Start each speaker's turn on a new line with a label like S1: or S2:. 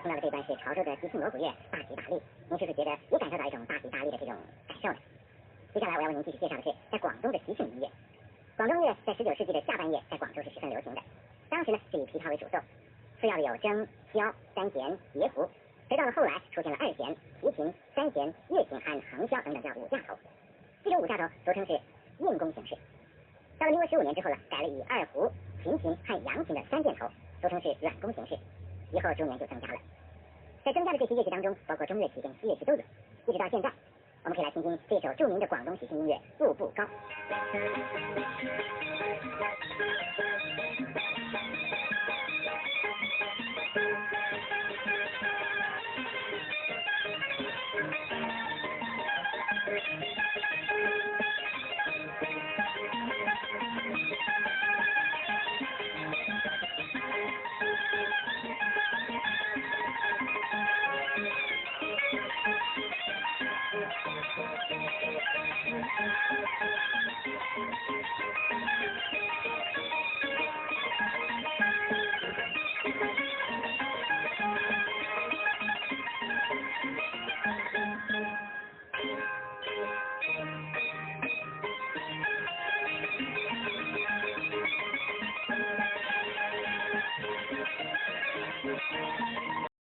S1: 听到的这段是潮州的即兴锣鼓乐大吉大利，您是不是觉得也感受到一种大吉大利的这种感受呢？接下来我要为您继续介绍的是在广东的即兴音乐。广东乐在19世纪的下半叶在广州是十分流行的，当时呢是以琵琶为主奏，次要的有筝、箫、三弦、野胡，直到了后来出现了二弦、提琴、三弦、乐琴和横箫等等叫五架头。这种五架头俗称是硬弓形式。到了民国15年之后呢，改了以二胡、琴琴和扬琴的三箭头，俗称是软弓形式。以后逐年就增加了，在增加的这些乐器当中，包括中乐器跟西乐器都有。一直到现在，我们可以来听听这首著名的广东即兴音乐《步步高》。